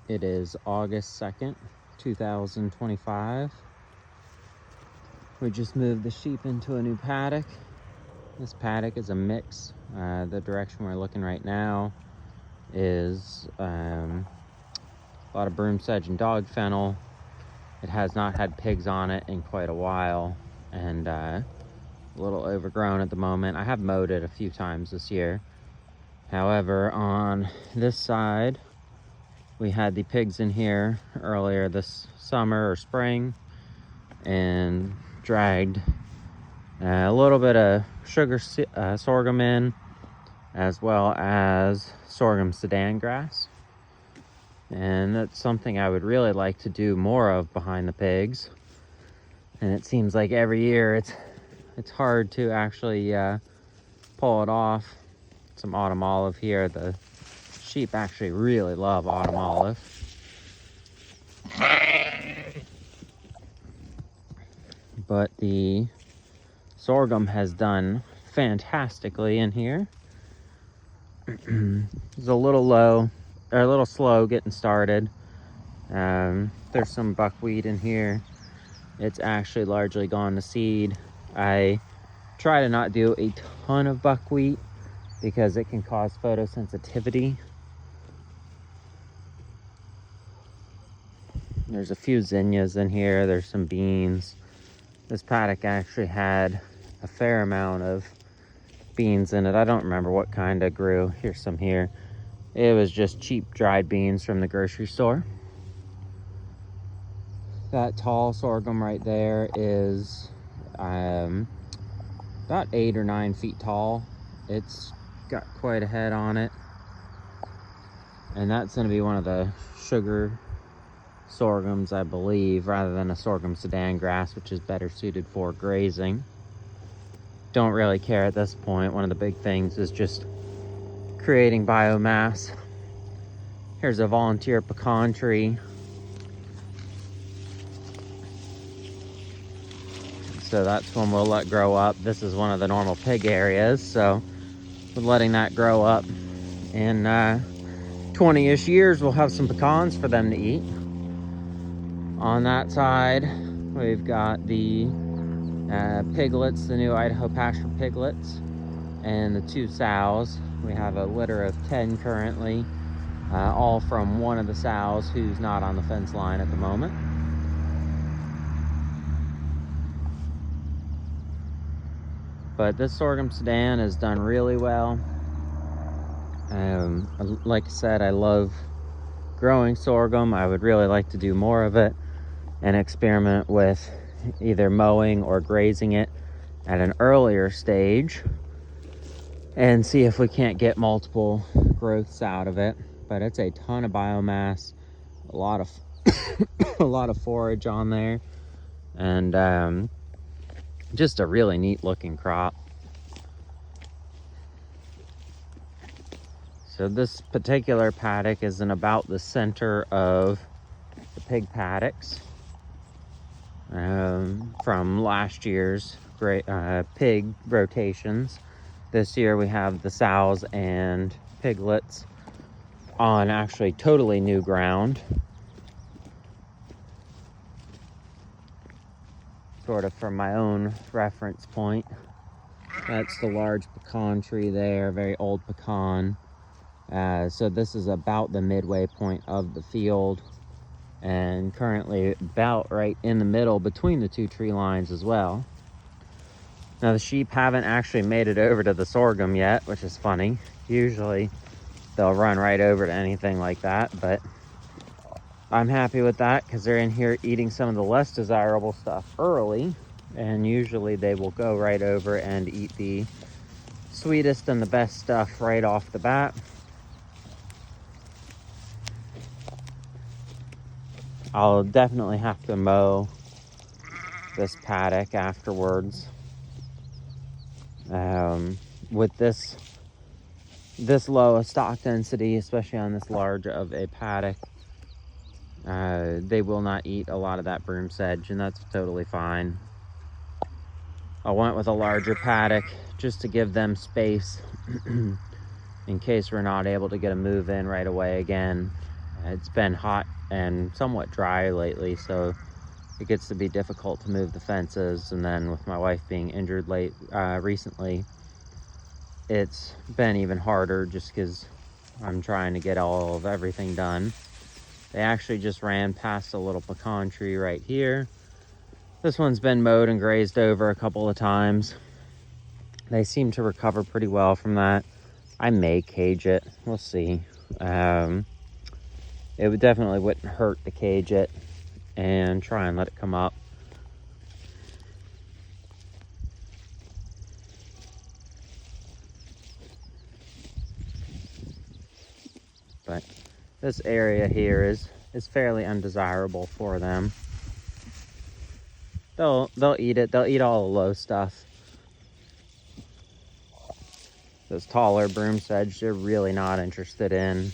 It is August 2nd, 2025. We just moved the sheep into a new paddock. This paddock is a mix. The direction we're looking right now is a lot of broom sedge and dog fennel. It has not had pigs on it in quite a while, and a little overgrown at the moment. I have mowed it a few times this year. However, on this side, we had the pigs in here earlier this summer or spring and dragged a little bit of sugar sorghum in, as well as sorghum Sudan grass. And that's something I would really like to do more of behind the pigs. And it seems like every year it's hard to actually pull it off. Some autumn olive here. The sheep actually really love autumn olive. But the sorghum has done fantastically in here. It's a little low, or a little slow getting started. There's some buckwheat in here. It's actually largely gone to seed. I try to not do a ton of buckwheat because it can cause photosensitivity. There's a few zinnias in here. There's some beans. This paddock actually had a fair amount of beans in it. I don't remember what kind I grew. Here's some here. It was just cheap dried beans from the grocery store. That tall sorghum right there is about 8 or 9 feet tall. It's got quite a head on it. And that's going to be one of the sugar sorghums, I believe, rather than a sorghum Sudan grass, which is better suited for grazing. Don't really care at this point. One of the big things is just creating biomass. Here's a volunteer pecan tree. So that's one we'll let grow up. This is one of the normal pig areas, so we're letting that grow up. In 20-ish years, we'll have some pecans for them to eat. On that side, we've got the piglets, the new Idaho pasture piglets, and the 2 sows. We have a litter of 10 currently, all from one of the sows who's not on the fence line at the moment. But this sorghum Sudan has done really well. Like I said, I love growing sorghum. I would really like to do more of it and experiment with either mowing or grazing it at an earlier stage and see if we can't get multiple growths out of it. But it's a ton of biomass, a lot of a lot of forage on there, and just a really neat looking crop. So this particular paddock is in about the center of the pig paddocks from last year's pig rotations. This year we have the sows and piglets on actually totally new ground. Sort of from my own reference point. That's the large pecan tree there, very old pecan. So this is about the midway point of the field, and currently about right in the middle between the 2 tree lines as well. Now the sheep haven't actually made it over to the sorghum yet, which is funny. Usually they'll run right over to anything like that, but I'm happy with that because they're in here eating some of the less desirable stuff early, and usually they will go right over and eat the sweetest and the best stuff right off the bat. I'll definitely have to mow this paddock afterwards. With this low a stock density, especially on this large of a paddock, they will not eat a lot of that broom sedge, and that's totally fine. I went with a larger paddock just to give them space in case we're not able to get a move in right away again. It's been hot and somewhat dry lately, so it gets to be difficult to move the fences. And then with my wife being injured recently, it's been even harder just because I'm trying to get all of everything done. They actually just ran past a little pecan tree right here. This one's been mowed and grazed over a couple of times. They seem to recover pretty well from that. I may cage it, we'll see. It would definitely wouldn't hurt to cage it and try and let it come up. But this area here is fairly undesirable for them. They'll eat it. They'll eat all the low stuff. Those taller broom sedge, they're really not interested in.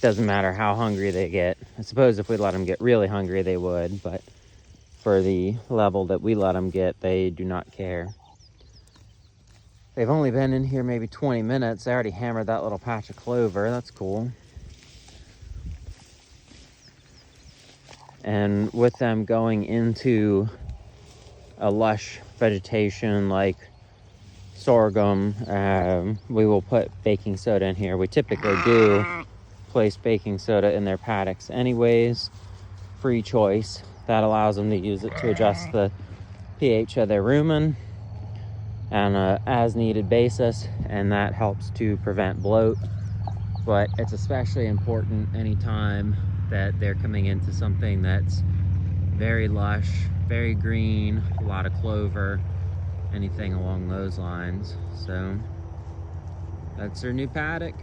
Doesn't matter how hungry they get. I suppose if we let them get really hungry, they would, but for the level that we let them get, they do not care. They've only been in here maybe 20 minutes. They already hammered that little patch of clover. That's cool. And with them going into a lush vegetation like sorghum, we will put baking soda in here. We typically do place baking soda in their paddocks anyways, free choice. That allows them to use it to adjust the pH of their rumen on a as needed basis, and that helps to prevent bloat. But it's especially important anytime that they're coming into something that's very lush, very green, a lot of clover, anything along those lines. So that's their new paddock.